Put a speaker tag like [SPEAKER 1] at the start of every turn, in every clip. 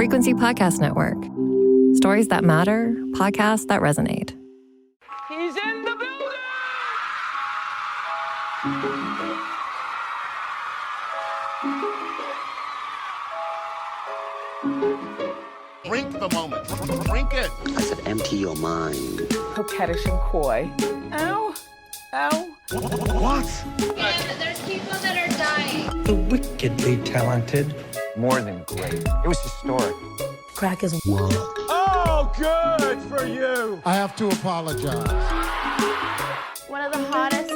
[SPEAKER 1] Frequency Podcast Network. Stories that matter, podcasts that resonate.
[SPEAKER 2] He's in the building!
[SPEAKER 3] Drink the moment. Drink it.
[SPEAKER 4] I said empty your mind.
[SPEAKER 2] Coquettish and coy. Ow. Ow.
[SPEAKER 3] What?
[SPEAKER 5] And there's people that are dying.
[SPEAKER 6] The wickedly talented.
[SPEAKER 7] More than great. It was historic.
[SPEAKER 5] Crack is
[SPEAKER 4] World.
[SPEAKER 2] Oh, good for you.
[SPEAKER 8] I have to apologize.
[SPEAKER 5] one of the hottest.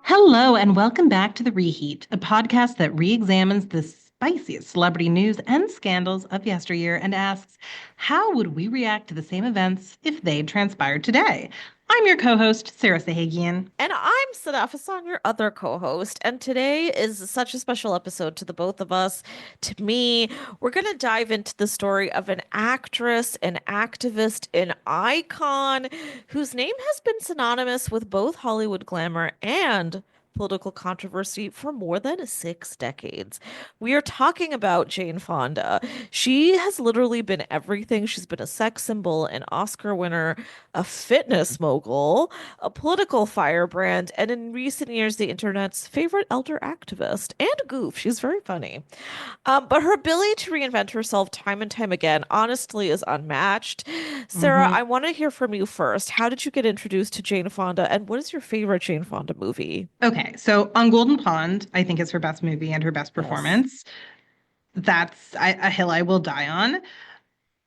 [SPEAKER 9] Hello, and welcome back to The Reheat, a podcast that re-examines the spiciest celebrity news and scandals of yesteryear and asks, how would we react to the same events if they'd transpired today? I'm your co-host, Sarah Sahagian.
[SPEAKER 10] And I'm Sadaf Hassan, your other co-host. And today is such a special episode to the both of us, to me. We're going to dive into the story of an actress, an activist, an icon whose name has been synonymous with both Hollywood glamour and political controversy for more than 6 decades. We are talking about Jane Fonda. She has literally been everything. She's been a sex symbol, an Oscar winner, a fitness mogul, a political firebrand, and in recent years, the internet's favorite elder activist and goof. She's very funny. But her ability to reinvent herself time and time again, honestly, is unmatched. Sarah, I want to hear from you first. How did you get introduced to Jane Fonda, and what is your favorite Jane Fonda movie?
[SPEAKER 9] Okay, so on Golden Pond, I think is her best movie and her best performance. That's a hill I will die on.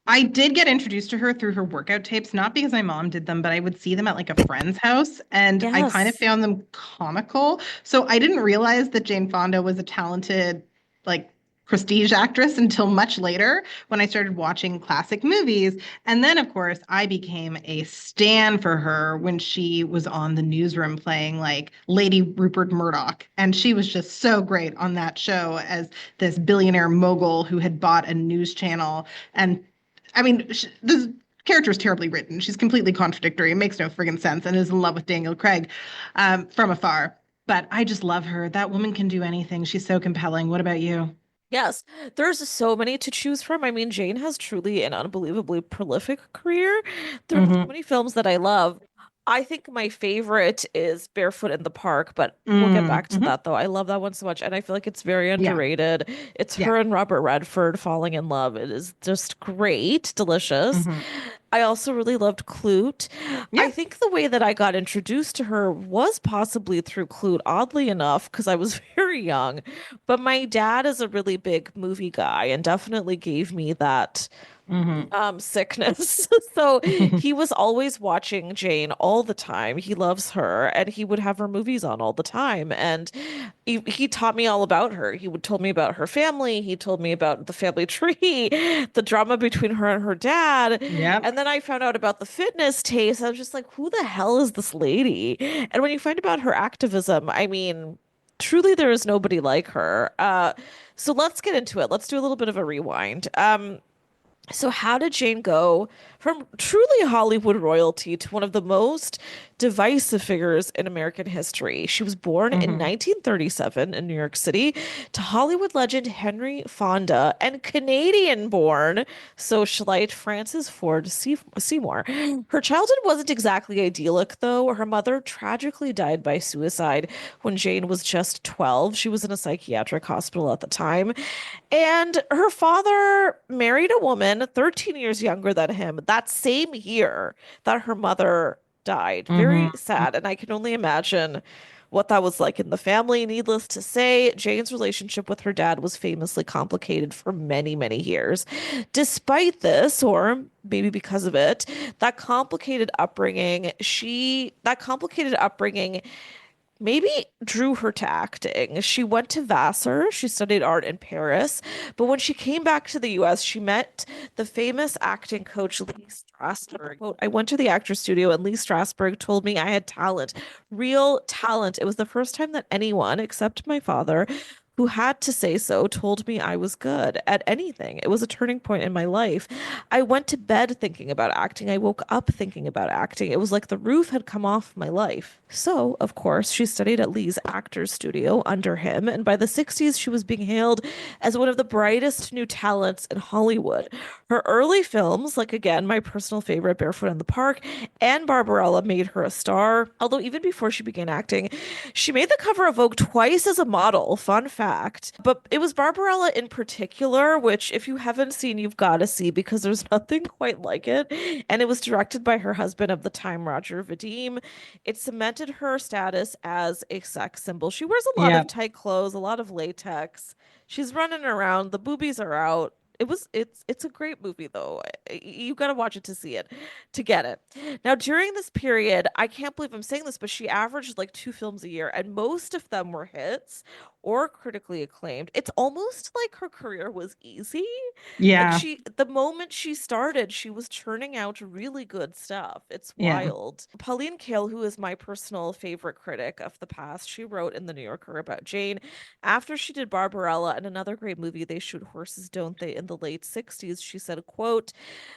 [SPEAKER 9] I did get introduced to her through her workout tapes, not because my mom did them, but I would see them at like a friend's house, and I kind of found them comical. So I didn't realize that Jane Fonda was a talented, like, prestige actress until much later when I started watching classic movies. And then, of course, I became a stan for her when she was on the newsroom playing like Lady Rupert Murdoch. And she was just so great on that show as this billionaire mogul who had bought a news channel. And I mean, this character is terribly written. She's completely contradictory. It makes no friggin' sense, and is in love with Daniel Craig from afar. But I just love her. That woman can do anything. She's so compelling. What about you?
[SPEAKER 10] Yes, there's so many to choose from. I mean, Jane has truly an unbelievably prolific career. There are so many films that I love. I think my favorite is Barefoot in the Park, but we'll get back to that, though. I love that one so much, and I feel like it's very underrated. It's her and Robert Redford falling in love. It is just great, delicious. I also really loved Clute. I think the way that I got introduced to her was possibly through Clute, oddly enough, because I was very young. But my dad is a really big movie guy and definitely gave me that sickness. So he was always watching Jane all the time. He loves her, and he would have her movies on all the time. And he taught me all about her. He would told me about her family. He told me about the family tree, the drama between her and her dad. And then I found out about the fitness taste. I was just like, who the hell is this lady? And when you find about her activism, I mean, truly there is nobody like her. So let's get into it. Let's do a little bit of a rewind. So how did Jane go from truly Hollywood royalty to one of the most divisive figures in American history? She was born in 1937 in New York City to Hollywood legend Henry Fonda and Canadian-born socialite Frances Ford Seymour. Her childhood wasn't exactly idyllic, though. Her mother tragically died by suicide when Jane was just 12. She was in a psychiatric hospital at the time. And her father married a woman 13 years younger than him that same year that her mother died. Very sad. And I can only imagine what that was like in the family. Needless to say, Jane's relationship with her dad was famously complicated for many, many years. Despite this, or maybe because of it, that complicated upbringing maybe drew her to acting. She went to Vassar. She studied art in Paris. But when she came back to the US, she met the famous acting coach Lee Strasberg. Quote, I went to the actor's studio and Lee Strasberg told me I had talent, real talent. It was the first time that anyone, except my father, who had to say so, told me I was good at anything. It was a turning point in my life. I went to bed thinking about acting. I woke up thinking about acting. It was like the roof had come off my life. So, of course, she studied at Lee's Actors Studio under him, and by the 60s, she was being hailed as one of the brightest new talents in Hollywood. Her early films, like again, my personal favorite, Barefoot in the Park, and Barbarella, made her a star. Although, even before she began acting, she made the cover of Vogue twice as a model, fun fact. But it was Barbarella in particular, which, if you haven't seen, you've got to see because there's nothing quite like it. And it was directed by her husband of the time, Roger Vadim. It cemented her status as a sex symbol. She wears a lot
[SPEAKER 9] Yeah.
[SPEAKER 10] of tight clothes, a lot of latex. She's running around, the boobies are out. It's a great movie though. You got to watch it to see it, to get it. Now, during this period, I can't believe I'm saying this, but she averaged like 2 films a year, and most of them were hits or critically acclaimed. It's almost like her career was easy. Like
[SPEAKER 9] Yeah.
[SPEAKER 10] the moment she started, she was churning out really good stuff. It's
[SPEAKER 9] Yeah.
[SPEAKER 10] wild. Pauline Kael, who is my personal favorite critic of the past, she wrote in the New Yorker about Jane after she did Barbarella and another great movie, They Shoot Horses, Don't They, in the late 60s. She said, quote,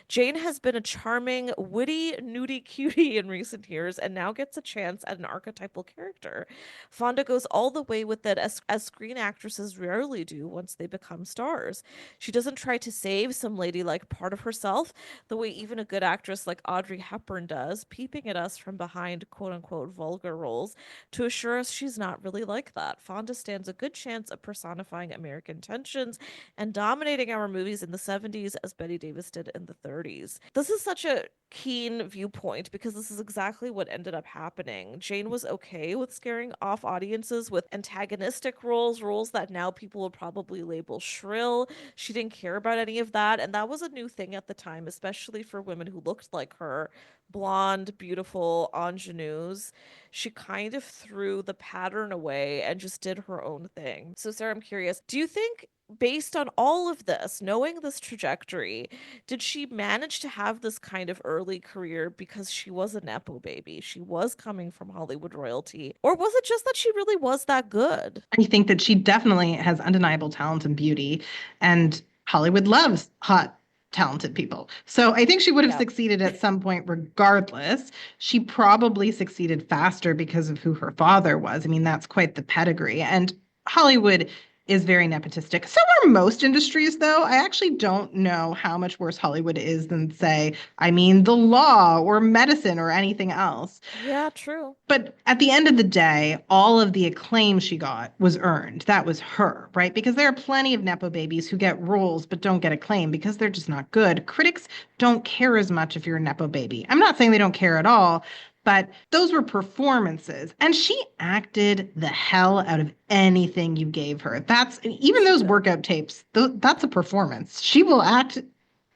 [SPEAKER 10] Jane has been a charming, witty, nudie cutie in recent years and now gets a chance at an archetypal character. Fonda goes all the way with it as screen actresses rarely do once they become stars. She doesn't try to save some ladylike part of herself the way even a good actress like Audrey Hepburn does, peeping at us from behind quote unquote vulgar roles to assure us she's not really like that. Fonda stands a good chance of personifying American tensions and dominating our movies in the 70s as Betty Davis did in the 30s. This is such a keen viewpoint because this is exactly what ended up happening. Jane was okay with scaring off audiences with antagonistic roles that now people would probably label shrill. She didn't care about any of that, and that was a new thing at the time, especially for women who looked like her, blonde, beautiful ingenues. She kind of threw the pattern away and just did her own thing. So, Sarah, I'm curious, do you think, based on all of this, knowing this trajectory, did she manage to have this kind of early career because she was a Nepo baby? She was coming from Hollywood royalty. Or was it just that she really was that good?
[SPEAKER 9] I think that she definitely has undeniable talent and beauty, and Hollywood loves hot, talented people. So I think she would have
[SPEAKER 10] Yeah.
[SPEAKER 9] succeeded at some point regardless. She probably succeeded faster because of who her father was. I mean, that's quite the pedigree. And Hollywood is very nepotistic. So are most industries, though. I actually don't know how much worse Hollywood is than, say, the law or medicine or anything else.
[SPEAKER 10] Yeah, true.
[SPEAKER 9] But at the end of the day, all of the acclaim she got was earned. That was her, right? Because there are plenty of Nepo babies who get roles but don't get acclaim because they're just not good. Critics don't care as much if you're a Nepo baby. I'm not saying they don't care at all, but those were performances. And she acted the hell out of anything you gave her. That's even
[SPEAKER 10] She
[SPEAKER 9] those
[SPEAKER 10] did.
[SPEAKER 9] workout tapes, that's a performance. She'll act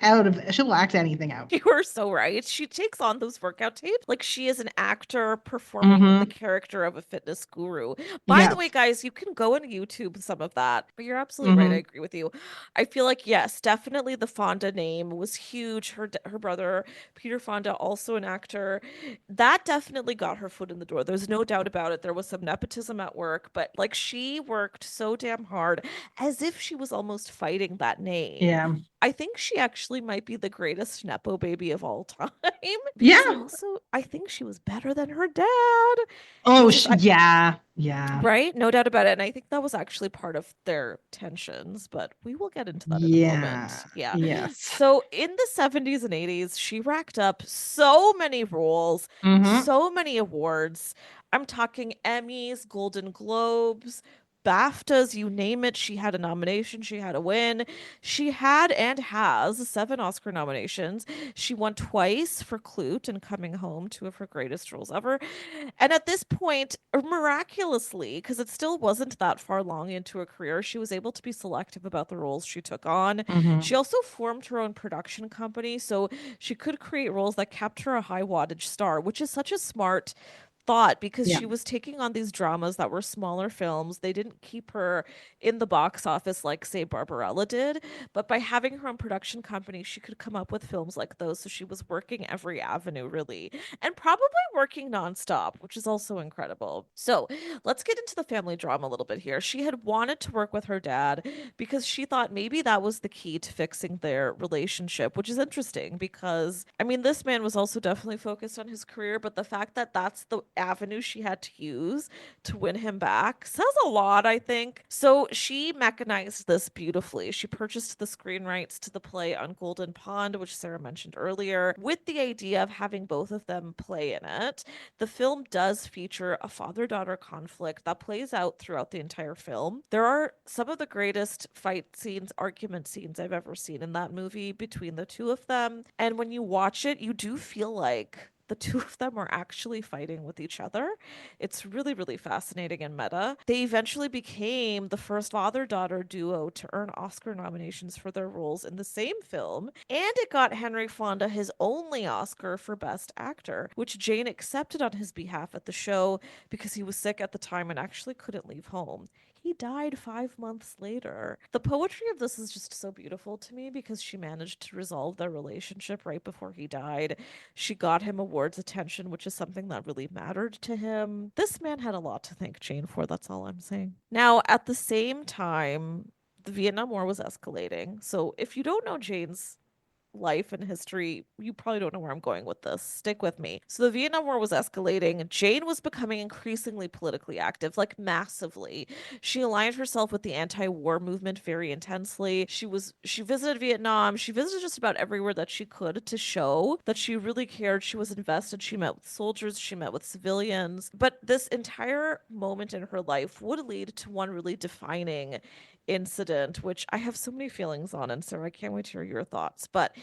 [SPEAKER 9] anything out.
[SPEAKER 10] You are so right. She takes on those workout tapes like she is an actor performing the
[SPEAKER 9] Mm-hmm.
[SPEAKER 10] character of a fitness guru. By the
[SPEAKER 9] Yeah.
[SPEAKER 10] way, guys, you can go and YouTube some of that. But you're absolutely right. I
[SPEAKER 9] Mm-hmm.
[SPEAKER 10] agree with you. I feel like yes, definitely the Fonda name was huge. Her brother Peter Fonda, also an actor, that definitely got her foot in the door. There's no doubt about it. There was some nepotism at work, but like she worked so damn hard as if she was almost fighting that name.
[SPEAKER 9] Yeah.
[SPEAKER 10] I think she actually might be the greatest Nepo baby of all time because
[SPEAKER 9] Yeah.
[SPEAKER 10] I think she was better than her dad
[SPEAKER 9] Oh,
[SPEAKER 10] because
[SPEAKER 9] yeah. Yeah.
[SPEAKER 10] right? No doubt about it. And I think that was actually part of their tensions, but we will get into that in a
[SPEAKER 9] Yeah.
[SPEAKER 10] moment. Yeah.
[SPEAKER 9] Yes.
[SPEAKER 10] So in the 70s and 80s, she racked up so many roles,
[SPEAKER 9] Mm-hmm.
[SPEAKER 10] so many awards. I'm talking Emmys, Golden Globes, BAFTAs, you name it. She had a nomination, she had a win. She had and has 7 Oscar nominations. She won twice for Clute and Coming Home, 2 of her greatest roles ever. And at this point, miraculously, because it still wasn't that far long into her career, she was able to be selective about the roles she took on.
[SPEAKER 9] Mm-hmm.
[SPEAKER 10] She also formed her own production company, so she could create roles that kept her a high wattage star, which is such a smart thought because
[SPEAKER 9] Yeah.
[SPEAKER 10] she was taking on these dramas that were smaller films. They didn't keep her in the box office like, say, Barbarella did, but by having her own production company, she could come up with films like those. So she was working every avenue, really, and probably working nonstop, which is also incredible. So let's get into the family drama a little bit here. She had wanted to work with her dad because she thought maybe that was the key to fixing their relationship, which is interesting because, I mean, this man was also definitely focused on his career, but the fact that that's the avenue she had to use to win him back says a lot, I think. So she mechanized this beautifully. She purchased the screen rights to the play on Golden Pond, which Sarah mentioned earlier, with the idea of having both of them play in it. The film does feature a father-daughter conflict that plays out throughout the entire film. There are some of the greatest fight scenes, argument scenes I've ever seen in that movie between the two of them. And when you watch it, you do feel like the two of them are actually fighting with each other. It's really, really fascinating and meta. They eventually became the first father daughter duo to earn Oscar nominations for their roles in the same film, and it got Henry Fonda his only Oscar for Best Actor, which Jane accepted on his behalf at the show because he was sick at the time and actually couldn't leave home. He died 5 months later. The poetry of this is just so beautiful to me because she managed to resolve their relationship right before he died. She got him awards attention, which is something that really mattered to him. This man had a lot to thank Jane for, that's all I'm saying. Now, at the same time, the Vietnam War was escalating. So if you don't know Jane's life and history, you probably don't know where I'm going with this. Stick with me. So the Vietnam War was escalating. Jane was becoming increasingly politically active, like massively. She aligned herself with the anti-war movement very intensely. She visited Vietnam. She visited just about everywhere that she could to show that she really cared. She was invested. She met with soldiers. She met with civilians. But this entire moment in her life would lead to one really defining incident, which I have so many feelings on, and Sarah, I can't wait to hear your thoughts. But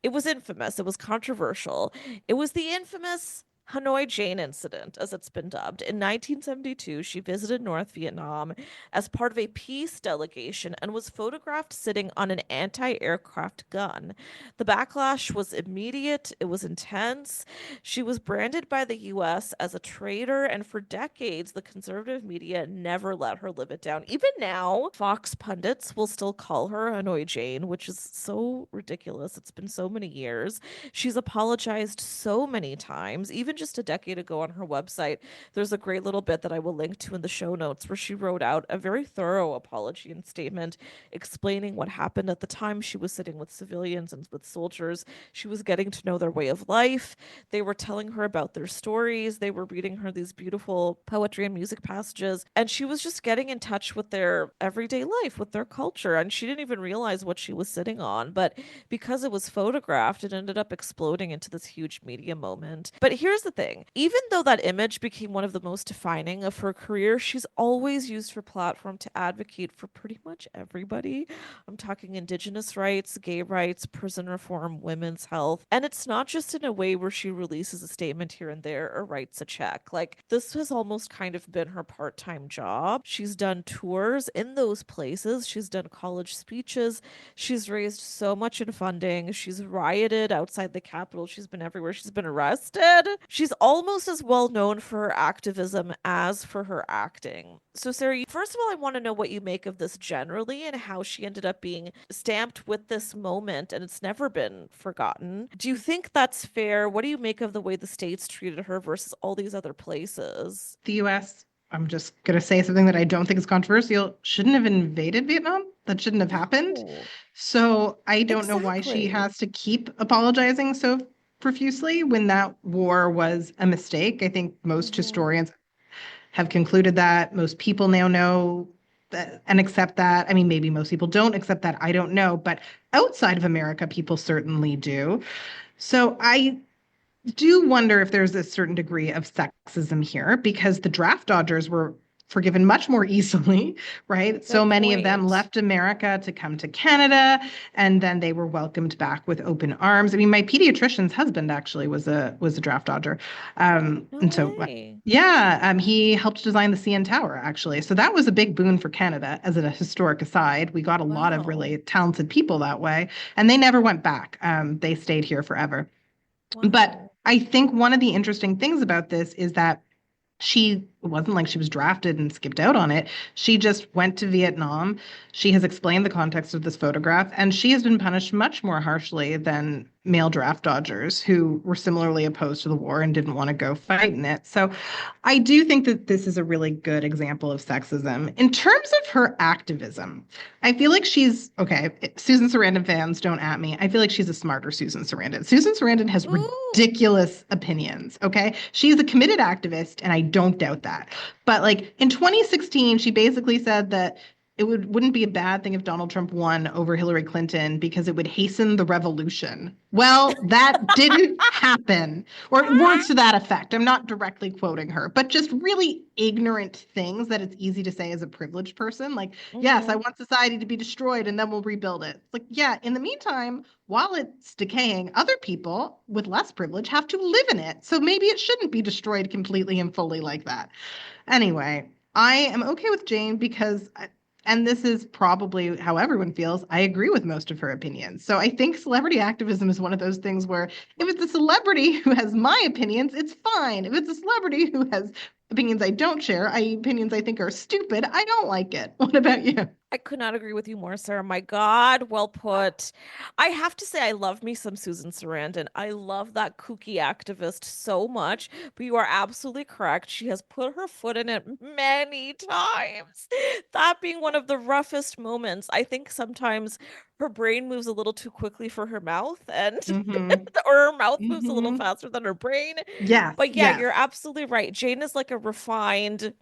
[SPEAKER 10] it was infamous, it was controversial. It was the infamous Hanoi Jane incident, as it's been dubbed. In 1972, she visited North Vietnam as part of a peace delegation and was photographed sitting on an anti aircraft gun. The backlash was immediate, it was intense. She was branded by the US as a traitor, and for decades, the conservative media never let her live it down. Even now, Fox pundits will still call her Hanoi Jane, which is so ridiculous. It's been so many years. She's apologized so many times. Even just a decade ago on her website, there's a great little bit that I will link to in the show notes where she wrote out a very thorough apology and statement explaining what happened at the time. She was sitting with civilians and with soldiers. She was getting to know their way of life. They were telling her about their stories. They were reading her these beautiful poetry and music passages. And she was just getting in touch with their everyday life, with their culture. And she didn't even realize what she was sitting on. But because it was photographed, it ended up exploding into this huge media moment. But here's the thing, even though that image became one of the most defining of her career, she's always used her platform to advocate for pretty much everybody. I'm talking Indigenous rights, gay rights, prison reform, women's health. And it's not just in a way where she releases a statement here and there or writes a check. Like, this has almost kind of been her part-time job. She's done tours in those places. She's done college speeches. She's raised so much in funding. She's rioted outside the Capitol. She's been everywhere. She's been arrested. She's almost as well known for her activism as for her acting. So, Sarah, first of all, I want to know what you make of this generally and how she ended up being stamped with this moment and it's never been forgotten. Do you think that's fair? What do you make of the way the states treated her versus all these other places?
[SPEAKER 9] The US, I'm just going to say something that I don't think is controversial, shouldn't have invaded Vietnam. That shouldn't have happened.
[SPEAKER 10] No.
[SPEAKER 9] So I don't know why she
[SPEAKER 10] Exactly.
[SPEAKER 9] has to keep apologizing so profusely when that war was a mistake. I think most historians have concluded that. Most people now know that and accept that. I mean, maybe most people don't accept that. I don't know. But outside of America, people certainly do. So I do wonder if there's a certain degree of sexism here because the draft dodgers were forgiven much more easily, right? So many of them left America to come to Canada, and then they were welcomed back with open arms. I mean, my pediatrician's husband actually was a draft dodger,
[SPEAKER 10] No
[SPEAKER 9] and so
[SPEAKER 10] way.
[SPEAKER 9] yeah, he helped design the CN Tower actually. So that was a big boon for Canada. As a historic aside, we got a lot of really talented people that way, and they never went back. They stayed here forever.
[SPEAKER 10] Wow.
[SPEAKER 9] But I think one of the interesting things about this is that It wasn't like she was drafted and skipped out on it. She just went to Vietnam. She has explained the context of this photograph, and she has been punished much more harshly than male draft dodgers who were similarly opposed to the war and didn't want to go fight in it. So I do think that this is a really good example of sexism. In terms of her activism, I feel like she's okay. Susan Sarandon fans, don't at me. I feel like she's a smarter Susan Sarandon. Susan Sarandon has
[SPEAKER 10] Ooh.
[SPEAKER 9] ridiculous opinions. Okay. She's a committed activist, and I don't doubt that. But like in 2016, she basically said that wouldn't be a bad thing if Donald Trump won over Hillary Clinton because it would hasten the revolution. Well, that didn't happen, or words to that effect. I'm not directly quoting her, but just really ignorant things that it's easy to say as a privileged person. Like, yes, I want society to be destroyed and then we'll rebuild it. Like, yeah, in the meantime, while it's decaying, other people with less privilege have to live in it. So maybe it shouldn't be destroyed completely and fully like that. Anyway, I am okay with Jane because, and this is probably how everyone feels, I agree with most of her opinions. So I think celebrity activism is one of those things where if it's a celebrity who has my opinions, it's fine. If it's a celebrity who has opinions I don't share, opinions I think are stupid, I don't like it. What about you?
[SPEAKER 10] I could not agree with you more, Sarah. My God, well put. I have to say, I love me some Susan Sarandon. I love that kooky activist so much, but you are absolutely correct. She has put her foot in it many times. That being one of the roughest moments. I think sometimes her brain moves a little too quickly for her mouth, and
[SPEAKER 9] Mm-hmm.
[SPEAKER 10] or her mouth moves a little
[SPEAKER 9] Mm-hmm.
[SPEAKER 10] faster than her brain.
[SPEAKER 9] Yes,
[SPEAKER 10] But yeah,
[SPEAKER 9] yes.
[SPEAKER 10] you're absolutely right. Jane is like a refined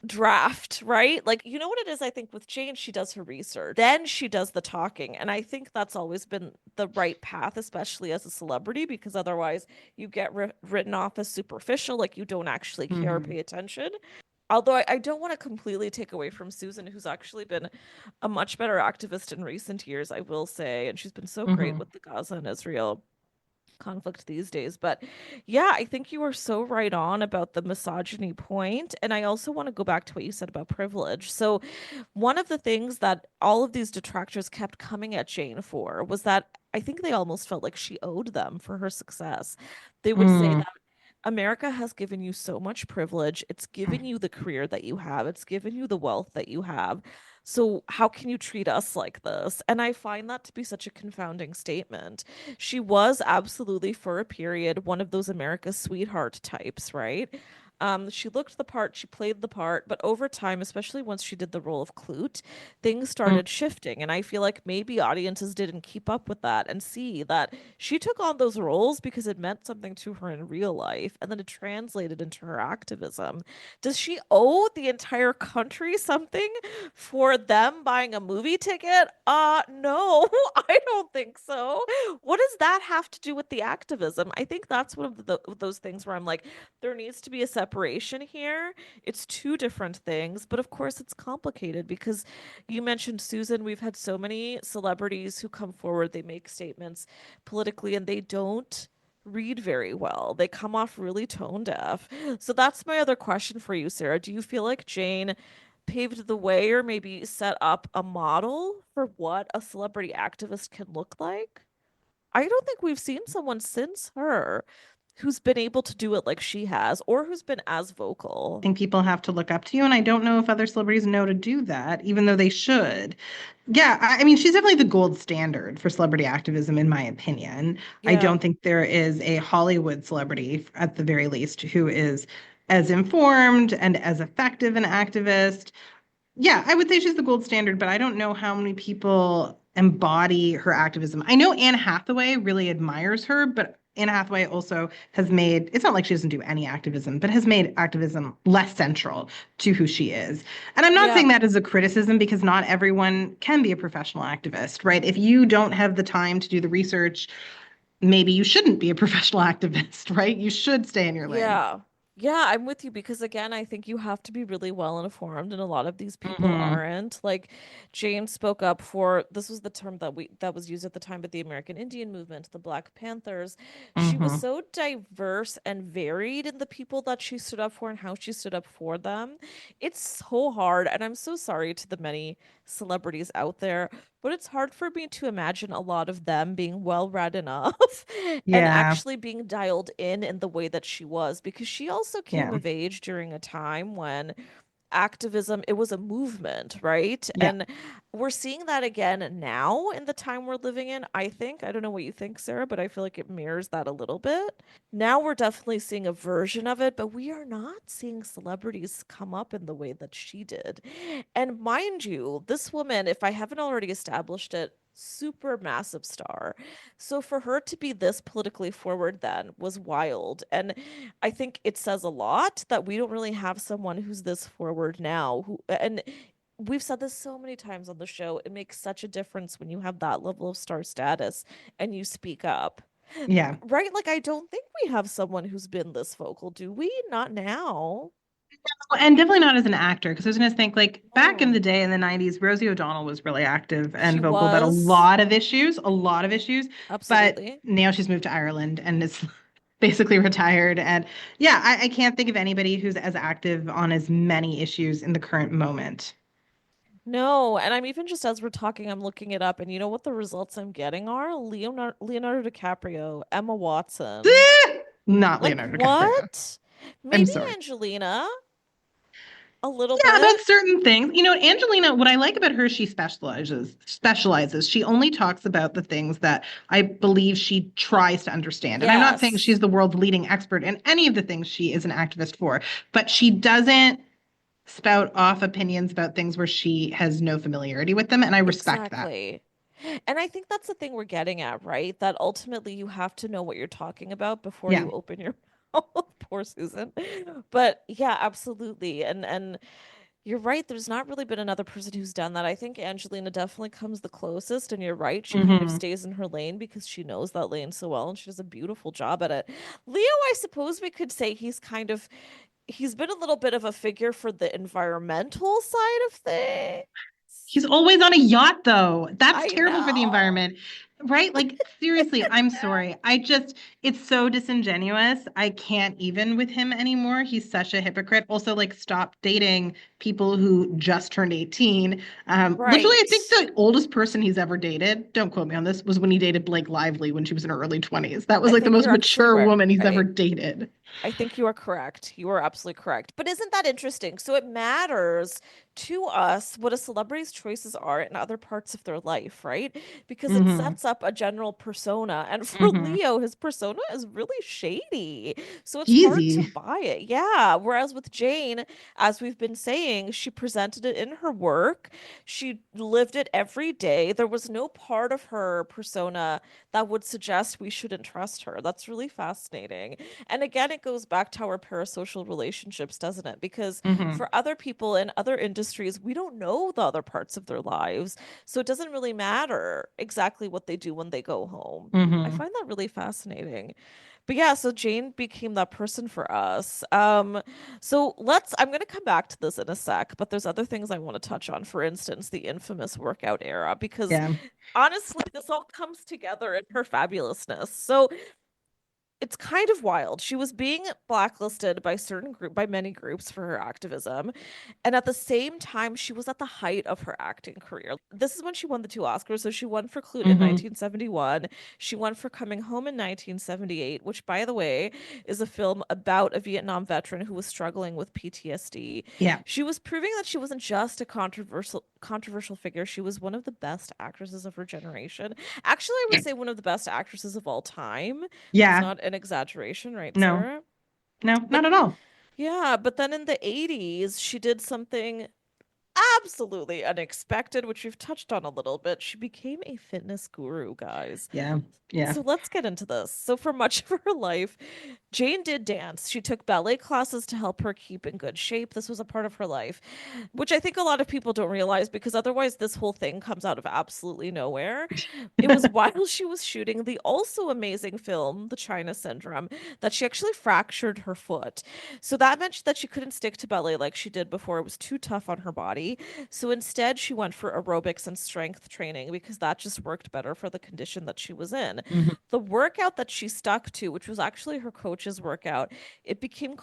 [SPEAKER 10] draft, right? Like, you know what it is, I think with Jane, she does her research, then she does the talking. And I think that's always been the right path, especially as a celebrity, because otherwise you get written off as superficial, like you don't actually care or
[SPEAKER 9] Mm-hmm.
[SPEAKER 10] pay attention. Although I don't want to completely take away from Susan, who's actually been a much better activist in recent years, I will say. And she's been so great
[SPEAKER 9] Mm-hmm.
[SPEAKER 10] with the Gaza and Israel conflict these days. But yeah, I think you are so right on about the misogyny point. And I also want to go back to what you said about privilege. So, one of the things that all of these detractors kept coming at Jane for was that I think they almost felt like she owed them for her success. They would say
[SPEAKER 9] Mm.
[SPEAKER 10] that America has given you so much privilege. It's given you the career that you have. It's given you the wealth that you have. So how can you treat us like this? And I find that to be such a confounding statement. She was absolutely, for a period, one of those America's sweetheart types, right? She looked the part, she played the part, but over time, especially once she did the role of Clute, things
[SPEAKER 9] Mm.
[SPEAKER 10] started shifting. And I feel like maybe audiences didn't keep up with that and see that she took on those roles because it meant something to her in real life, and then it translated into her activism. Does she owe the entire country something for them buying a movie ticket? No, I don't think so. What does that have to do with the activism? I think that's one of those things where I'm like, there needs to be a separation here. It's two different things, but of course it's complicated because you mentioned Susan. We've had so many celebrities who come forward, they make statements politically, and they don't read very well. They come off really tone deaf. So that's my other question for you, Sarah. Do you feel like Jane paved the way or maybe set up a model for what a celebrity activist can look like? I don't think we've seen someone since her who's been able to do it like she has or who's been as vocal.
[SPEAKER 9] Think people have to look up to you, and I don't know if other celebrities know to do that, even though they should. Yeah, I mean, she's definitely the gold standard for celebrity activism, in my opinion. I
[SPEAKER 10] Yeah.
[SPEAKER 9] don't think there is a Hollywood celebrity, at the very least, who is as informed and as effective an activist. Yeah, I would say she's the gold standard, but I don't know how many people embody her activism. I know Anne Hathaway really admires her, but Anne Hathaway also has made, it's not like she doesn't do any activism, but has made activism less central to who she is. And I'm not
[SPEAKER 10] Yeah.
[SPEAKER 9] saying that as a criticism because not everyone can be a professional activist, right? If you don't have the time to do the research, maybe you shouldn't be a professional activist, right? You should stay in your lane.
[SPEAKER 10] Yeah. Yeah, I'm with you because again, I think you have to be really well informed and a lot of these people
[SPEAKER 9] Hmm.
[SPEAKER 10] aren't. Like Jane spoke up for this was the term that was used at the time, but the American Indian movement, the Black Panthers. She was
[SPEAKER 9] Hmm.
[SPEAKER 10] so diverse and varied in the people that she stood up for and how she stood up for them. It's so hard, and I'm so sorry to the many celebrities out there, but it's hard for me to imagine a lot of them being well read enough and
[SPEAKER 9] Yeah.
[SPEAKER 10] actually being dialed in the way that she was, because she also came
[SPEAKER 9] Yeah.
[SPEAKER 10] of age during a time when activism, it was a movement, right?
[SPEAKER 9] Yeah.
[SPEAKER 10] And we're seeing that again now in the time we're living in. I think, I don't know what you think, Sarah, but I feel like it mirrors that a little bit. Now we're definitely seeing a version of it, but we are not seeing celebrities come up in the way that she did. And mind you, this woman, if I haven't already established it, super massive star. So for her to be this politically forward then was wild. And I think it says a lot that we don't really have someone who's this forward now, who, and we've said this so many times on the show, it makes such a difference when you have that level of star status and you speak up.
[SPEAKER 9] Yeah.
[SPEAKER 10] Right? Like, I don't think we have someone who's been this vocal, do we? Not now.
[SPEAKER 9] And definitely not as an actor, because I was going to think like back in
[SPEAKER 10] Oh,
[SPEAKER 9] the day in the 90s, Rosie O'Donnell was really active
[SPEAKER 10] she
[SPEAKER 9] and vocal about
[SPEAKER 10] was.
[SPEAKER 9] a lot of issues. But
[SPEAKER 10] Absolutely.
[SPEAKER 9] now she's moved to Ireland and is basically retired. And yeah, I can't think of anybody who's as active on as many issues in the current moment.
[SPEAKER 10] No, and I'm even just as we're talking, I'm looking it up, and you know what the results I'm getting are? Leonardo DiCaprio, Emma Watson.
[SPEAKER 9] Not
[SPEAKER 10] Like
[SPEAKER 9] Leonardo DiCaprio.
[SPEAKER 10] what?
[SPEAKER 9] I'm
[SPEAKER 10] Maybe
[SPEAKER 9] sorry.
[SPEAKER 10] Angelina, a little
[SPEAKER 9] Yeah, about
[SPEAKER 10] bit.
[SPEAKER 9] certain things. You know, Angelina, what I like about her, she specializes. She only talks about the things that I believe she tries to understand. And I'm not saying she's
[SPEAKER 10] Yes.
[SPEAKER 9] the world's leading expert in any of the things she is an activist for, but she doesn't spout off opinions about things where she has no familiarity with them, and I respect that.
[SPEAKER 10] Exactly. And I think that's the thing we're getting at, right? That ultimately you have to know what you're talking about before
[SPEAKER 9] Yeah.
[SPEAKER 10] you open your mouth. Poor Susan. But yeah, absolutely. And you're right. There's not really been another person who's done that. I think Angelina definitely comes the closest, and you're right. She kind of
[SPEAKER 9] Hmm.
[SPEAKER 10] stays in her lane because she knows that lane so well, and she does a beautiful job at it. Leo, I suppose we could say he's been a little bit of a figure for the environmental side of things.
[SPEAKER 9] He's always on a yacht, though. That's
[SPEAKER 10] I
[SPEAKER 9] terrible for the
[SPEAKER 10] know.
[SPEAKER 9] environment. Right? Like, seriously, I'm sorry. It's so disingenuous. I can't even with him anymore. He's such a hypocrite. Also, like, stop dating people who just turned 18. Literally, I
[SPEAKER 10] Right.
[SPEAKER 9] think the oldest person he's ever dated, don't quote me on this, was when he dated Blake Lively when she was in her early 20s. That was
[SPEAKER 10] I
[SPEAKER 9] like the
[SPEAKER 10] think
[SPEAKER 9] most
[SPEAKER 10] you're actually
[SPEAKER 9] mature woman he's ever
[SPEAKER 10] right.
[SPEAKER 9] dated.
[SPEAKER 10] I think you are correct. You are absolutely correct. But isn't that interesting? So it matters to us what a celebrity's choices are in other parts of their life, right? Because it
[SPEAKER 9] Hmm.
[SPEAKER 10] sets up a general persona. And for
[SPEAKER 9] Hmm.
[SPEAKER 10] Leo, his persona is really shady. So it's hard to
[SPEAKER 9] Easy.
[SPEAKER 10] buy it. Yeah. Whereas with Jane, as we've been saying, she presented it in her work. She lived it every day. There was no part of her persona that would suggest we shouldn't trust her. That's really fascinating. And again, it goes back to our parasocial relationships, doesn't it? Because
[SPEAKER 9] Hmm.
[SPEAKER 10] for other people in other industries, we don't know the other parts of their lives. So it doesn't really matter exactly what they do when they go home. I
[SPEAKER 9] Hmm.
[SPEAKER 10] find that really fascinating. But yeah, so Jane became that person for us. So I'm gonna come back to this in a sec, but there's other things I want to touch on. For instance, the infamous workout era, because
[SPEAKER 9] Yeah.
[SPEAKER 10] honestly, this all comes together in her fabulousness. So it's kind of wild. She was being blacklisted by many groups for her activism, and at the same time, she was at the height of her acting career. This is when she won the two Oscars. So she won for Clute in
[SPEAKER 9] Hmm.
[SPEAKER 10] 1971. She won for Coming Home in 1978, which, by the way, is a film about a Vietnam veteran who was struggling with PTSD.
[SPEAKER 9] Yeah.
[SPEAKER 10] She was proving that she wasn't just a controversial figure. She was one of the best actresses of her generation. Actually, I would
[SPEAKER 9] Yeah.
[SPEAKER 10] say one of the best actresses of all time. That's
[SPEAKER 9] Yeah.
[SPEAKER 10] not an exaggeration, right,
[SPEAKER 9] No.
[SPEAKER 10] Sarah?
[SPEAKER 9] No, not
[SPEAKER 10] But
[SPEAKER 9] at all.
[SPEAKER 10] yeah, but then in the 80s, she did something absolutely unexpected, which we've touched on a little bit. She became a fitness guru, guys.
[SPEAKER 9] Yeah. Yeah.
[SPEAKER 10] So let's get into this. So for much of her life, Jane did dance. She took ballet classes to help her keep in good shape. This was a part of her life, which I think a lot of people don't realize because otherwise this whole thing comes out of absolutely nowhere. It was while she was shooting the also amazing film, The China Syndrome, that she actually fractured her foot. So that meant that she couldn't stick to ballet like she did before. It was too tough on her body. So instead, she went for aerobics and strength training because that just worked better for the condition that she was in.
[SPEAKER 9] Mhm.
[SPEAKER 10] The workout that she stuck to, which was actually her coach's workout, it became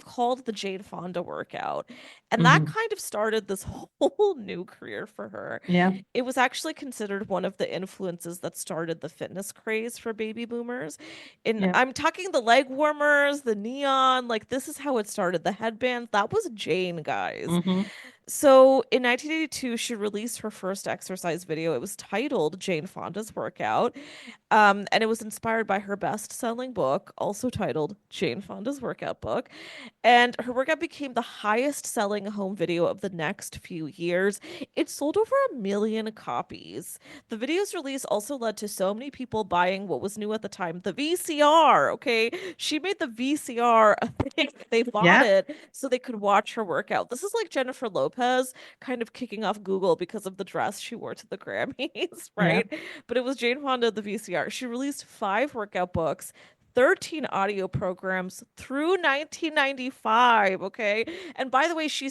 [SPEAKER 10] called the Jane Fonda workout. And that
[SPEAKER 9] Mhm.
[SPEAKER 10] kind of started this whole new career for her.
[SPEAKER 9] Yeah.
[SPEAKER 10] It was actually considered one of the influences that started the fitness craze for baby boomers. And
[SPEAKER 9] Yeah.
[SPEAKER 10] I'm talking the leg warmers, the neon, like this is how it started. The headbands, that was Jane, guys.
[SPEAKER 9] Mhm.
[SPEAKER 10] So in 1982, she released her first exercise video. It was titled Jane Fonda's Workout. And it was inspired by her best-selling book, also titled Jane Fonda's Workout Book. And her workout became the highest-selling home video of the next few years. It sold over 1 million copies. The video's release also led to so many people buying what was new at the time, the VCR. Okay, she made the VCR a thing. They bought
[SPEAKER 9] Yeah.
[SPEAKER 10] it so they could watch her workout. This is like Jennifer Lopez kind of kicking off Google because of the dress she wore to the Grammys,
[SPEAKER 9] Yeah.
[SPEAKER 10] right? But it was Jane Fonda, the VCR. She released 5 workout books, 13 audio programs through 1995. Okay. And by the way, she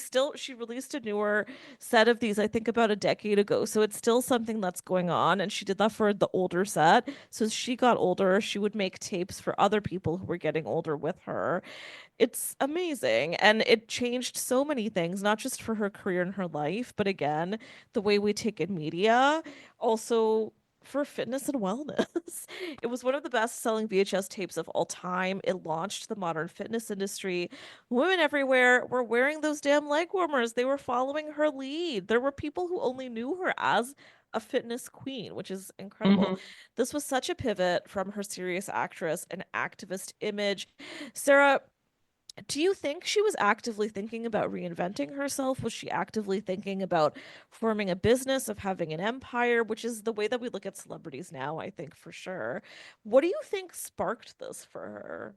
[SPEAKER 10] released a newer set of these, I think about a decade ago. So it's still something that's going on. And she did that for the older set. So as she got older, she would make tapes for other people who were getting older with her. It's amazing. And it changed so many things, not just for her career and her life, but again, the way we take in media, also for fitness and wellness. It was one of the best-selling VHS tapes of all time. It launched the modern fitness industry. Women everywhere were wearing those damn leg warmers. They were following her lead. There were people who only knew her as a fitness queen, which is incredible.
[SPEAKER 9] Mhm.
[SPEAKER 10] This was such a pivot from her serious actress and activist image. Sarah, do you think she was actively thinking about reinventing herself? Was she actively thinking about forming a business, of having an empire, which is the way that we look at celebrities now, I think for sure. What do you think sparked this for her?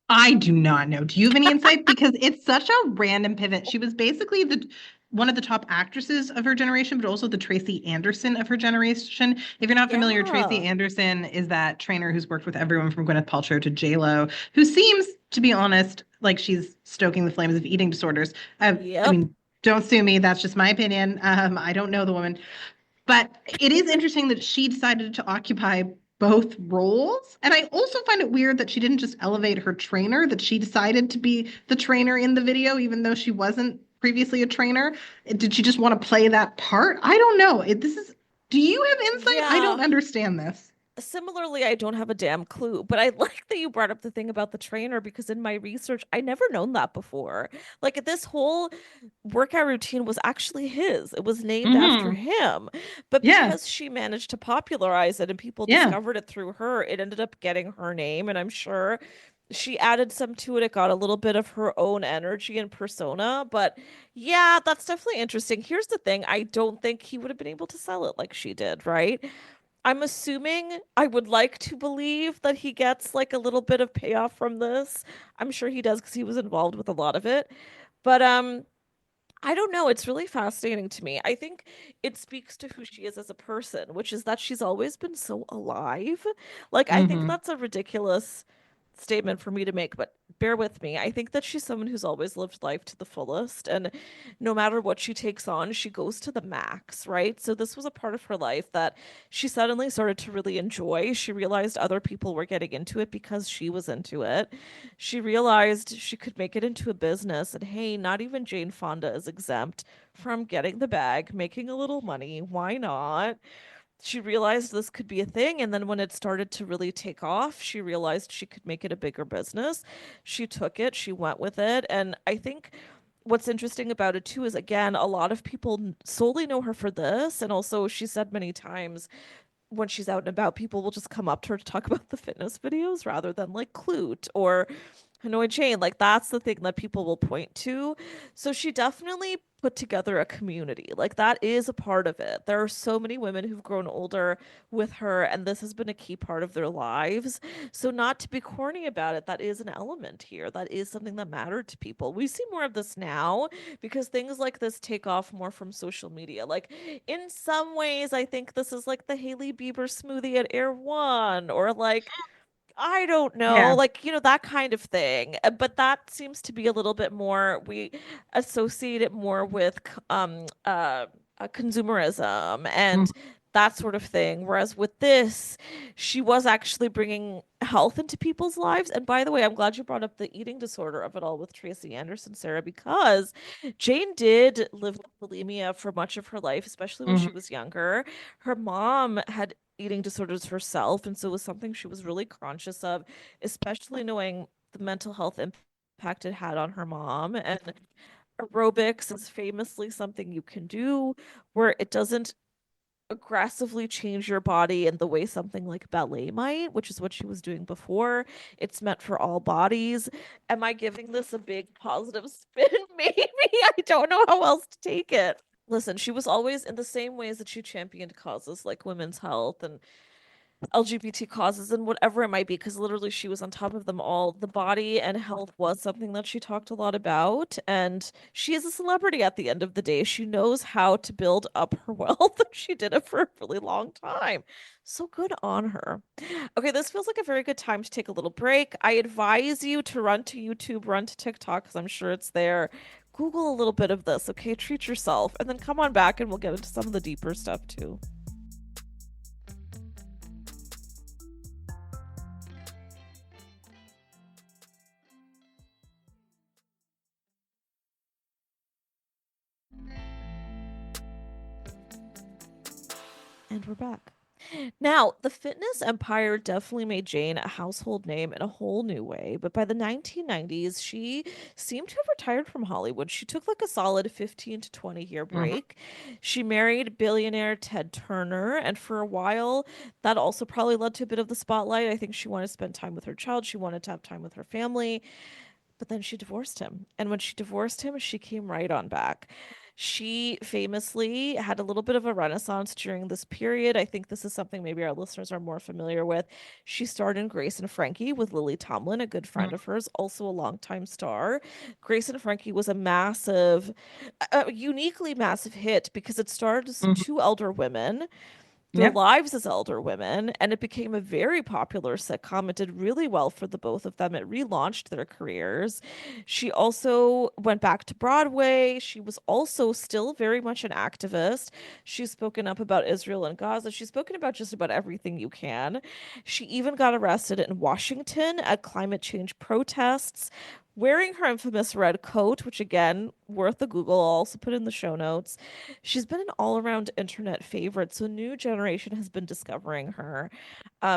[SPEAKER 9] I do not know. Do you have any insight? Because it's such a random pivot. She was basically the one of the top actresses of her generation, but also the Tracy Anderson of her generation. If you're not familiar, Tracy
[SPEAKER 10] Yeah.
[SPEAKER 9] Anderson is that trainer who's worked with everyone from Gwyneth Paltrow to J-Lo, who seems, to be honest, like she's stoking the flames of eating disorders. I
[SPEAKER 10] Yep.
[SPEAKER 9] mean, don't sue me. That's just my opinion. I don't know the woman. But it is interesting that she decided to occupy both roles. And I also find it weird that she didn't just elevate her trainer, that she decided to be the trainer in the video, even though she wasn't previously a trainer. Did she just want to play that part? I don't know. Do you have insight? I don't
[SPEAKER 10] Yeah.
[SPEAKER 9] understand this.
[SPEAKER 10] Similarly, I don't have a damn clue, but I like that you brought up the thing about the trainer because in my research, I never known that before. Like this whole workout routine was actually his. It was named after
[SPEAKER 9] Hmm.
[SPEAKER 10] him. But
[SPEAKER 9] Yeah.
[SPEAKER 10] because she managed to popularize it and people
[SPEAKER 9] Yeah.
[SPEAKER 10] discovered it through her, it ended up getting her name. And I'm sure she added some to it. It got a little bit of her own energy and persona. But yeah, that's definitely interesting. Here's the thing, I don't think he would have been able to sell it like she did, right? I'm assuming, I would like to believe that he gets like a little bit of payoff from this. I'm sure he does because he was involved with a lot of it. But I don't know. It's really fascinating to me. I think it speaks to who she is as a person, which is that she's always been so alive. Like, I think
[SPEAKER 9] Hmm.
[SPEAKER 10] that's a ridiculous statement for me to make, but bear with me. I think that she's someone who's always lived life to the fullest, and no matter what she takes on, she goes to the max, right? So this was a part of her life that she suddenly started to really enjoy. She realized other people were getting into it because she was into it. She realized she could make it into a business, and hey, not even Jane Fonda is exempt from getting the bag, making a little money. Why not? She realized this could be a thing. And then when it started to really take off, she realized she could make it a bigger business. She took it, she went with it. And I think what's interesting about it too is, again, a lot of people solely know her for this. And also, she said many times when she's out and about, people will just come up to her to talk about the fitness videos rather than like Clute or Hanoi Jane. Like that's the thing that people will point to. So she definitely put together a community. Like that is a part of it. There are so many women who've grown older with her, and this has been a key part of their lives. So not to be corny about it, that is an element here. That is something that mattered to people. We see more of this now because things like this take off more from social media. Like in some ways, I think this is like the Hailey Bieber smoothie at Air One, or like I don't know,
[SPEAKER 9] Yeah.
[SPEAKER 10] like, that kind of thing. But that seems to be a little bit more, we associate it more with consumerism and
[SPEAKER 9] Mhm.
[SPEAKER 10] that sort of thing. Whereas with this, she was actually bringing health into people's lives. And by the way, I'm glad you brought up the eating disorder of it all with Tracy Anderson, Sarah, because Jane did live with bulimia for much of her life, especially when she
[SPEAKER 9] Mhm.
[SPEAKER 10] was younger. Her mom had eating disorders herself, and so it was something she was really conscious of, especially knowing the mental health impact it had on her mom. And aerobics is famously something you can do where it doesn't aggressively change your body in the way something like ballet might, which is what she was doing before. It's meant for all bodies. Am I giving this a big positive spin? Maybe. I don't know how else to take it. Listen, she was always in the same ways that she championed causes like women's health and LGBT causes and whatever it might be, because literally she was on top of them all. The body and health was something that she talked a lot about, and she is a celebrity at the end of the day. She knows how to build up her wealth. She did it for a really long time. So good on her. Okay, this feels like a very good time to take a little break. I advise you to run to YouTube, run to TikTok, because I'm sure it's there. Google a little bit of this, okay? Treat yourself, and then come on back and we'll get into some of the deeper stuff too. And we're back. Now, the fitness empire definitely made Jane a household name in a whole new way, but by the 1990s, she seemed to have retired from Hollywood. She took like a solid 15 to 20-year
[SPEAKER 9] Mhm.
[SPEAKER 10] break. She married billionaire Ted Turner, and for a while, that also probably led to a bit of the spotlight. I think she wanted to spend time with her child, she wanted to have time with her family. But then she divorced him. And when she divorced him, she came right on back. She famously had a little bit of a renaissance during this period. I think this is something maybe our listeners are more familiar with. She starred in Grace and Frankie with Lily Tomlin, a good friend
[SPEAKER 9] Mhm.
[SPEAKER 10] of hers, also a longtime star. Grace and Frankie was a massive, a uniquely massive hit because it starred as
[SPEAKER 9] Mhm.
[SPEAKER 10] two elder women, their
[SPEAKER 9] Yep.
[SPEAKER 10] lives as elder women, and it became a very popular sitcom. It did really well for the both of them. It relaunched their careers. She also went back to Broadway. She was also still very much an activist. She's spoken up about Israel and Gaza. She's spoken about just about everything you can. She even got arrested in Washington at climate change protests. Wearing her infamous red coat, which again, worth a Google, I'll also put in the show notes. She's been an all-around internet favorite, so a new generation has been discovering her.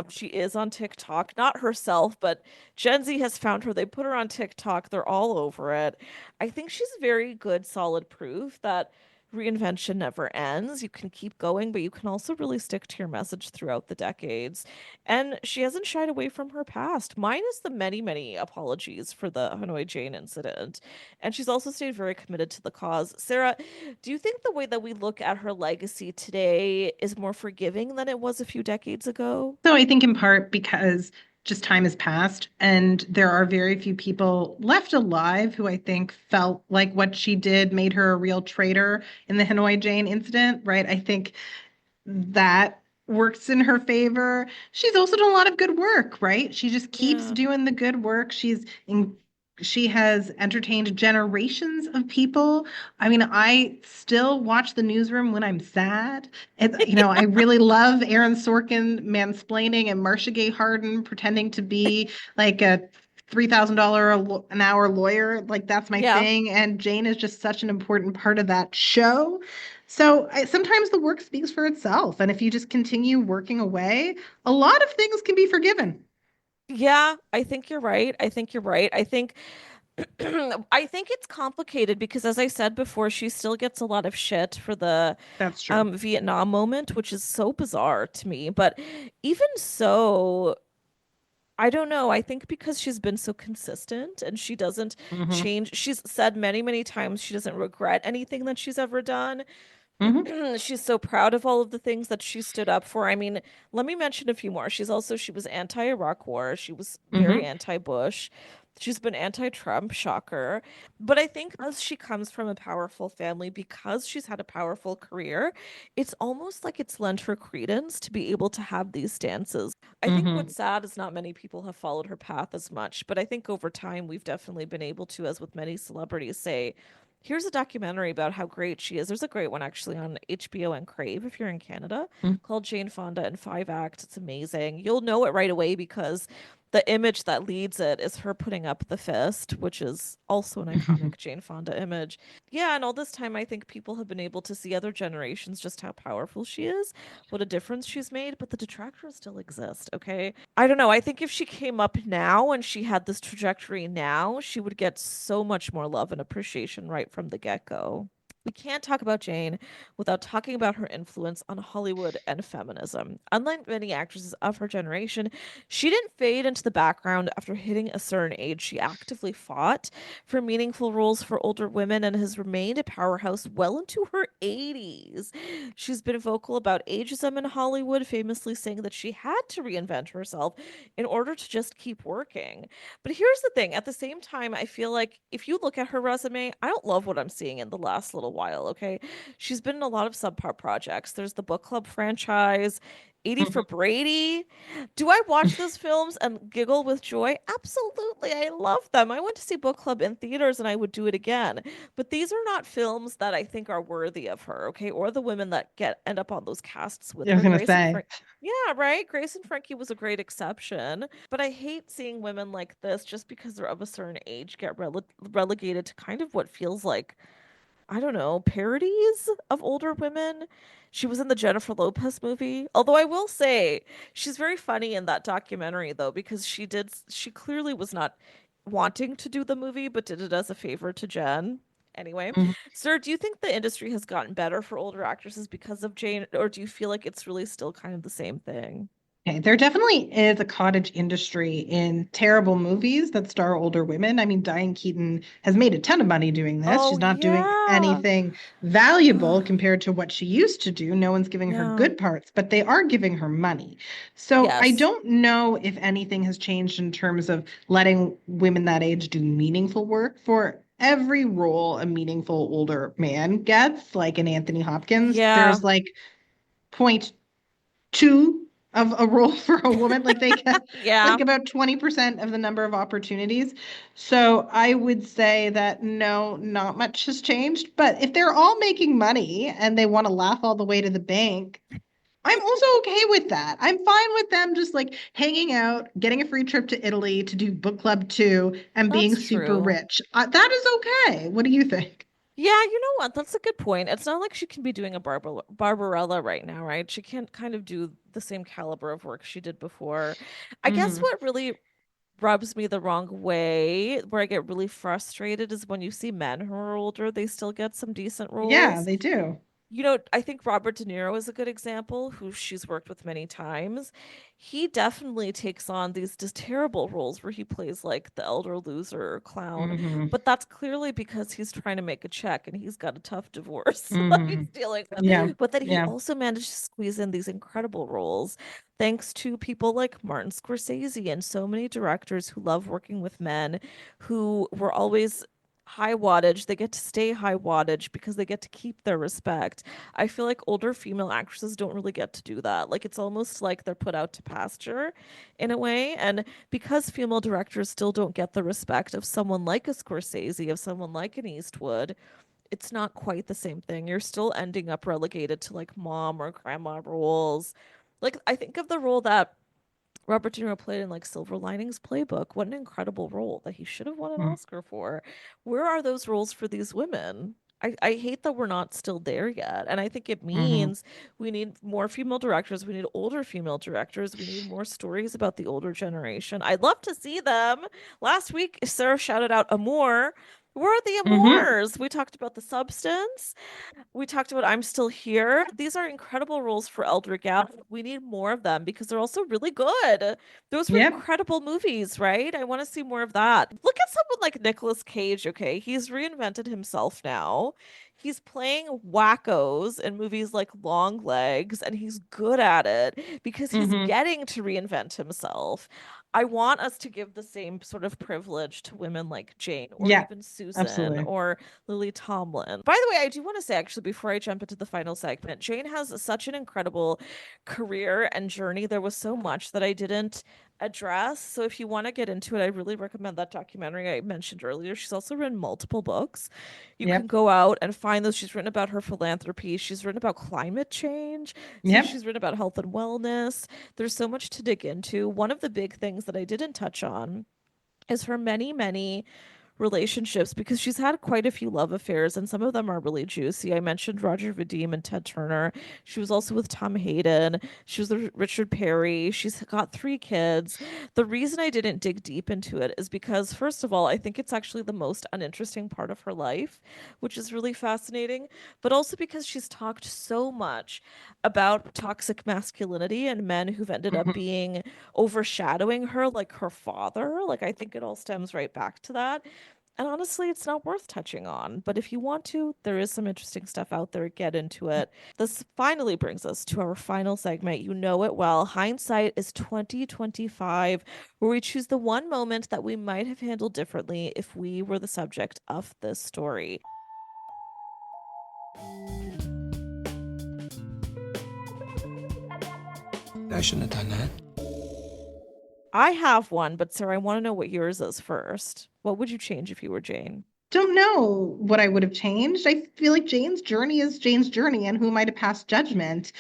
[SPEAKER 10] She is on TikTok, not herself, but Gen Z has found her. They put her on TikTok. They're all over it. I think she's very good, solid proof that reinvention never ends. You can keep going, but you can also really stick to your message throughout the decades. And she hasn't shied away from her past, minus the many, many apologies for the Hanoi Jane incident. And she's also stayed very committed to the cause. Sarah, do you think the way that we look at her legacy today is more forgiving than it was a few decades ago?
[SPEAKER 9] So I think in part because just time has passed and there are very few people left alive who I think felt like what she did made her a real traitor in the Hanoi Jane incident, right? I think that works in her favor. She's also done a lot of good work, right? She just keeps
[SPEAKER 10] Yeah.
[SPEAKER 9] doing the good work. She has entertained generations of people. I mean, I still watch the newsroom when I'm sad. I really love Aaron Sorkin mansplaining and Marcia Gay Harden pretending to be like a $3,000 an hour lawyer. Like that's my
[SPEAKER 10] Yeah.
[SPEAKER 9] thing. And Jane is just such an important part of that show. So sometimes the work speaks for itself. And if you just continue working away, a lot of things can be forgiven.
[SPEAKER 10] Yeah, I think you're right. I think you're right. I think I think it's complicated because as I said before, she still gets a lot of shit for the
[SPEAKER 9] That's true.
[SPEAKER 10] Vietnam moment, which is so bizarre to me. But even so, I don't know. I think because she's been so consistent and she doesn't
[SPEAKER 9] Hmm.
[SPEAKER 10] change, she's said many, many times she doesn't regret anything that she's ever done.
[SPEAKER 9] Hmm.
[SPEAKER 10] She's so proud of all of the things that she stood up for. I mean, let me mention a few more. She was anti-Iraq war. She was very
[SPEAKER 9] Hmm.
[SPEAKER 10] anti-Bush. She's been anti-Trump, shocker. But I think as she comes from a powerful family, because she's had a powerful career, it's almost like it's lent her credence to be able to have these stances. I think
[SPEAKER 9] Mm-hmm.
[SPEAKER 10] what's sad is not many people have followed her path as much, but I think over time we've definitely been able to, as with many celebrities, say, here's a documentary about how great she is. There's a great one actually on HBO and Crave if you're in Canada called Jane Fonda in 5 acts. It's amazing. You'll know it right away because the image that leads it is her putting up the fist, which is also an
[SPEAKER 9] Mm-hmm.
[SPEAKER 10] iconic Jane Fonda image. Yeah, and all this time I think people have been able to see other generations just how powerful she is, what a difference she's made, but the detractors still exist, okay? I don't know. I think if she came up now and she had this trajectory now, she would get so much more love and appreciation right from the get-go. We can't talk about Jane without talking about her influence on Hollywood and feminism. Unlike many actresses of her generation, she didn't fade into the background after hitting a certain age. She actively fought for meaningful roles for older women and has remained a powerhouse well into her 80s. She's been vocal about ageism in Hollywood, famously saying that she had to reinvent herself in order to just keep working. But here's the thing, at the same time, I feel like if you look at her resume, I don't love what I'm seeing in the last little while, okay? She's been in a lot of subpar projects. There's the book club franchise, 80 for Brady. Do I watch those films and giggle with joy? Absolutely. I love them. I went to see book club in theaters and I would do it again. But these are not films that I think are worthy of her, okay? Or the women that get end up on those casts with
[SPEAKER 9] I was
[SPEAKER 10] her.
[SPEAKER 9] gonna
[SPEAKER 10] Grace and
[SPEAKER 9] say.
[SPEAKER 10] Frank. Yeah, right. Grace and Frankie was a great exception, but I hate seeing women like this just because they're of a certain age get relegated to kind of what feels like, I don't know, parodies of older women. She was in the Jennifer Lopez movie. Although I will say she's very funny in that documentary though, because she clearly was not wanting to do the movie, but did it as a favor to Jen. Anyway, sir, do you think the industry has gotten better for older actresses because of Jane, or do you feel like it's really still kind of the same thing?
[SPEAKER 9] Okay, there definitely is a cottage industry in terrible movies that star older women. I mean, Diane Keaton has made a ton of money doing this.
[SPEAKER 10] Oh
[SPEAKER 9] She's not doing
[SPEAKER 10] yeah.
[SPEAKER 9] anything valuable compared to what she used to do. No one's giving her
[SPEAKER 10] Yeah.
[SPEAKER 9] good parts, but they are giving her money. So I
[SPEAKER 10] Yes.
[SPEAKER 9] don't know if anything has changed in terms of letting women that age do meaningful work. For every role a meaningful older man gets, like an Anthony Hopkins,
[SPEAKER 10] Yeah.
[SPEAKER 9] there's like point two of a role for a woman. Like they get
[SPEAKER 10] Yeah.
[SPEAKER 9] like about 20% of the number of opportunities. So I would say that no, not much has changed. But if they're all making money and they want to laugh all the way to the bank, I'm also okay with that. I'm fine with them just like hanging out, getting a free trip to Italy to do book club too, and being
[SPEAKER 10] That's
[SPEAKER 9] super
[SPEAKER 10] true.
[SPEAKER 9] rich. That is okay. What do you think?
[SPEAKER 10] Yeah, you know what? That's a good point. It's not like she can be doing a Barbarella right now, right? She can't kind of do the same caliber of work she did before. I guess
[SPEAKER 9] Hmm.
[SPEAKER 10] what really rubs me the wrong way, where I get really frustrated, is when you see men who are older, they still get some decent
[SPEAKER 9] Yeah,
[SPEAKER 10] roles.
[SPEAKER 9] they do.
[SPEAKER 10] You know, I think Robert De Niro is a good example, who she's worked with many times. He definitely takes on these just terrible roles where he plays like the elder loser or clown,
[SPEAKER 9] Hmm.
[SPEAKER 10] but that's clearly because he's trying to make a check and he's got a tough divorce that
[SPEAKER 9] Hmm.
[SPEAKER 10] he's dealing
[SPEAKER 9] Yeah.
[SPEAKER 10] with. But then he
[SPEAKER 9] Yeah.
[SPEAKER 10] also managed to squeeze in these incredible roles thanks to people like Martin Scorsese and so many directors who love working with men who were always high wattage. They get to stay high wattage because they get to keep their respect. I feel like older female actresses don't really get to do that. Like it's almost like they're put out to pasture in a way. And because female directors still don't get the respect of someone like a Scorsese, of someone like an Eastwood, it's not quite the same thing. You're still ending up relegated to like mom or grandma roles. Like I think of the role that Robert De Niro played in like Silver Linings Playbook. What an incredible role that he should have won an
[SPEAKER 9] Mm.
[SPEAKER 10] Oscar for. Where are those roles for these women? I hate that we're not still there yet. And I think it
[SPEAKER 9] Mhm.
[SPEAKER 10] means we need more female directors. We need older female directors. We need more stories about the older generation. I'd love to see them. Last week, Sarah shouted out Amour. Where are the
[SPEAKER 9] Mhm.
[SPEAKER 10] amours? We talked about The Substance. We talked about I'm Still Here. These are incredible roles for elder gals. We need more of them because they're also really good. Those were
[SPEAKER 9] Yep.
[SPEAKER 10] incredible movies, right? I want to see more of that. Look at someone like Nicolas Cage, okay? He's reinvented himself now. He's playing wackos in movies like Long Legs, and he's good at it because he's
[SPEAKER 9] Mhm.
[SPEAKER 10] getting to reinvent himself. I want us to give the same sort of privilege to women like Jane or
[SPEAKER 9] Yeah,
[SPEAKER 10] even Susan
[SPEAKER 9] absolutely.
[SPEAKER 10] or Lily Tomlin. By the way, I do want to say, actually, before I jump into the final segment, Jane has such an incredible career and journey. There was so much that I didn't address. So if you want to get into it, I really recommend that documentary I mentioned earlier. She's also written multiple books. You can
[SPEAKER 9] Yep.
[SPEAKER 10] go out and find those. She's written about her philanthropy. She's written about climate change. So
[SPEAKER 9] Yep.
[SPEAKER 10] she's written about health and wellness. There's so much to dig into. One of the big things that I didn't touch on is her many, many relationships, because she's had quite a few love affairs and some of them are really juicy. I mentioned Roger Vadim and Ted Turner. She was also with Tom Hayden. She was with Richard Perry. She's got 3 kids. The reason I didn't dig deep into it is because, first of all, I think it's actually the most uninteresting part of her life, which is really fascinating, but also because she's talked so much about toxic masculinity and men who've ended up being overshadowing her, like her father. Like, I think it all stems right back to that. And honestly, it's not worth touching on. But if you want to, there is some interesting stuff out there. Get into it. This finally brings us to our final segment. You know it well. Hindsight is 2025, where we choose the one moment that we might have handled differently if we were the subject of this story.
[SPEAKER 6] I shouldn't have done that.
[SPEAKER 10] I have one, but Sarah, I want to know what yours is first. What would you change if you were Jane?
[SPEAKER 9] Don't know what I would have changed. I feel like Jane's journey is Jane's journey, and who am I to pass judgment?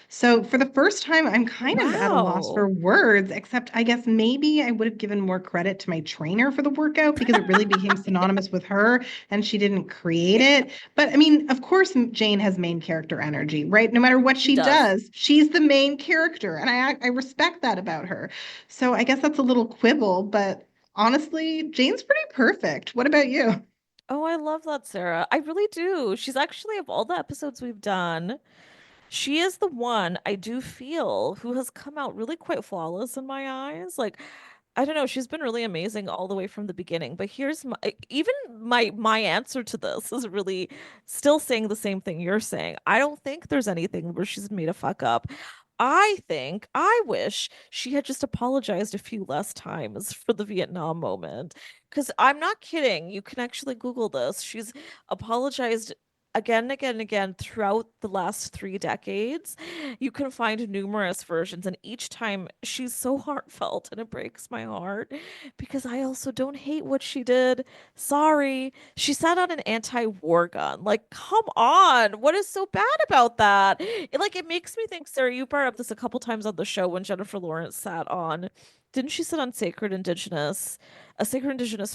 [SPEAKER 9] So for the first time, I'm kind of at a loss
[SPEAKER 10] Wow.
[SPEAKER 9] for words, except I guess maybe I would have given more credit to my trainer for the workout because it really became synonymous with her and she didn't create it. But I mean, of course, Jane has main character energy, right? No matter what she does, she's the main character. And I respect that about her. So I guess that's a little quibble, but honestly, Jane's pretty perfect. What about you?
[SPEAKER 10] Oh, I love that, Sarah. I really do. She's actually, of all the episodes we've done, she is the one I do feel who has come out really quite flawless in my eyes. Like, I don't know, she's been really amazing all the way from the beginning. But here's my answer to this is really still saying the same thing you're saying. I don't think there's anything where she's made a fuck up. I wish she had just apologized a few less times for the Vietnam moment. Because I'm not kidding. You can actually Google this. She's apologized again and again and again throughout the last 3 decades. You can find numerous versions, and each time she's so heartfelt, and it breaks my heart because I also don't hate what she did. Sorry. She sat on an anti-war gun. Like, come on. What is so bad about that? It makes me think, Sarah, you brought up this a couple times on the show when Jennifer Lawrence sat on. Didn't she sit on a sacred indigenous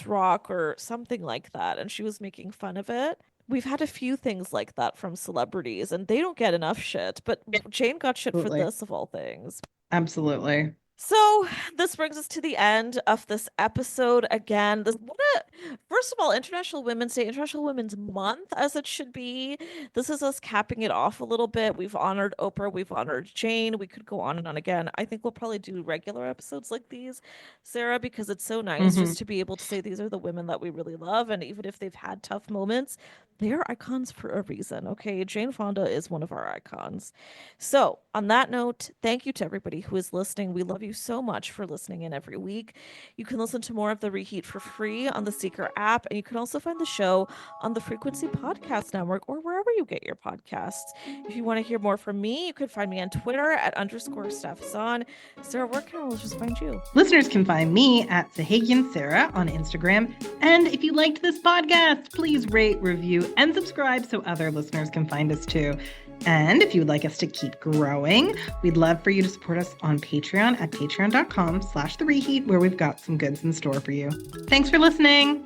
[SPEAKER 10] rock or something like that? And she was making fun of it. We've had a few things like that from celebrities, and they don't get enough shit. But Jane got shit for
[SPEAKER 9] Absolutely.
[SPEAKER 10] this, of all things.
[SPEAKER 9] Absolutely.
[SPEAKER 10] So this brings us to the end of this episode. Again, first of all, International Women's Day, International Women's Month, as it should be. This is us capping it off a little bit. We've honored Oprah, we've honored Jane. We could go on and on again. I think we'll probably do regular episodes like these, Sarah, because it's so nice just to be able to say these are the women that we really love. And even if they've had tough moments, they're icons for a reason. Okay, Jane Fonda is one of our icons. So on that note, thank you to everybody who is listening. We love you so much for listening in every week. You can listen to more of The Reheat for free on the Seeker app, and you can also find the show on the Frequency Podcast Network or wherever you get your podcasts. If you want to hear more from me, you can find me on Twitter at _StephSon. Sarah, where can our listeners find you?
[SPEAKER 9] Listeners can find me at Sahagian Sarah on Instagram. And if you liked this podcast, please rate, review, and subscribe so other listeners can find us too. And if you would like us to keep growing, we'd love for you to support us on Patreon at patreon.com/thereheat, where we've got some goods in store for you. Thanks for listening.